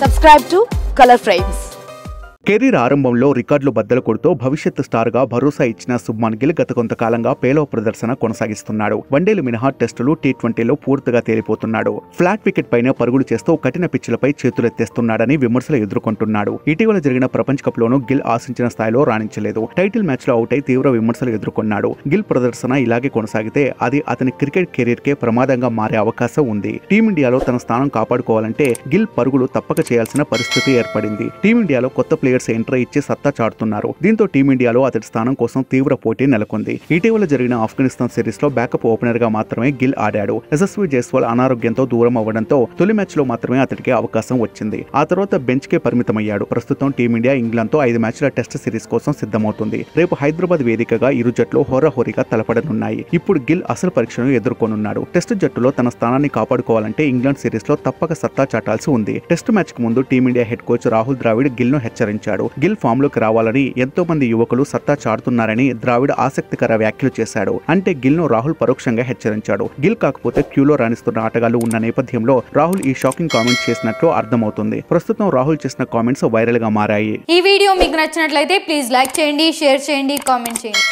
Subscribe to Color Frames. Career ఆరంభంలో రికార్డులు బద్దలు కొడుతూ భవిష్యత్ స్టార్ గా భరోసా ఇచ్చిన శుభ్మన్ గిల్ గత కొంతకాలంగా పేలవ ప్రదర్శన కొనసాగిస్తున్నాడు. వన్డేలు మినహా టెస్టులు టీ20లో పూర్తిగా తేలిపోతున్నాడు. ఫ్లాట్ వికెట్ పైన పరుగులు చేస్తూ కఠిన పిచ్లపై చేతులెత్తేస్తున్నాడని విమర్శలు ఎదుర్కొంటున్నాడు. ఇటీవల జరిగిన ప్రపంచ కప్ లోనూ గిల్ ఆశించిన స్థాయిలో రాణించలేదు. టైటిల్ మ్యాచ్ లో అవుట్ అయి తీవ్ర విమర్శలు ఎదుర్కొన్నాడు. గిల్ ప్రదర్శన ఇలాగే కొనసాగితే అది అతని క్రికెట్ కెరీర్ కే ప్రమాదంగా మారే అవకాశం ఉంది. టీమిండియాలో తన స్థానం కాపాడుకోవాలంటే గిల్ పరుగులు తప్పక చేయాల్సిన పరిస్థితి ఏర్పడింది. టీమిండియాలో కొత్త ప్లేయర్స్ ఎంట్రీ ఇచ్చి సత్తా చాటుతున్నారు. దీంతో టీమిండియాలో అతడి స్థానం కోసం తీవ్ర పోటీ నెలకొంది. ఇటీవల జరిగిన ఆఫ్ఘనిస్తాన్ సిరీస్ లో బ్యాకప్ ఓపెనర్ గా మాత్రమే గిల్ ఆడాడు. యశస్వి జైస్వాల్ అనారోగ్యంతో దూరం అవ్వడంతో తొలి మ్యాచ్ లో మాత్రమే అతడికి అవకాశం వచ్చింది. ఆ తర్వాత బెంచ్ కే పరిమితమయ్యాడు. ప్రస్తుతం టీమిండియా ఇంగ్లాండ్ తో 5 మ్యాచ్ల టెస్ట్ సిరీస్ కోసం సిద్ధమవుతుంది. రేపు హైదరాబాద్ వేదికగా ఇరు జట్లు హోరాహోరీగా తలపడనున్నాయి. ఇప్పుడు గిల్ అసలు పరీక్షను ఎదుర్కొనున్నాడు. టెస్ట్ జట్టులో తన స్థానాన్ని కాపాడుకోవాలంటే ఇంగ్లాండ్ సిరీస్ లో తప్పక సత్తా చాటాల్సి ఉంది. టెస్ట్ మ్యాచ్ కు ముందు team India head coach Rahul Dravid Gill ను హెచ్చరించాడు. గిల్ ఫామ్ లోకి రావాలని ఎంతో మంది యువకులు సత్తా చాటుతున్నారని ద్రావిడ్ ఆసక్తికర వ్యాఖ్యలు చేశాడు. అంటే గిల్ ను రాహుల్ పరోక్షంగా హెచ్చరించాడు. గిల్ కాకపోతే క్యూలో రాణిస్తున్న ఆటగాళ్లు ఉన్న నేపథ్యంలో రాహుల్ ఈ షాకింగ్ కామెంట్ చేసినట్లు అర్థమవుతుంది. ప్రస్తుతం రాహుల్ చేసిన కామెంట్స్ వైరల్ గా మారాయి. ఈ వీడియో మీకు నచ్చినట్లయితే ప్లీజ్ లైక్ చేయండి, షేర్ చేయండి, కామెంట్ చేయండి.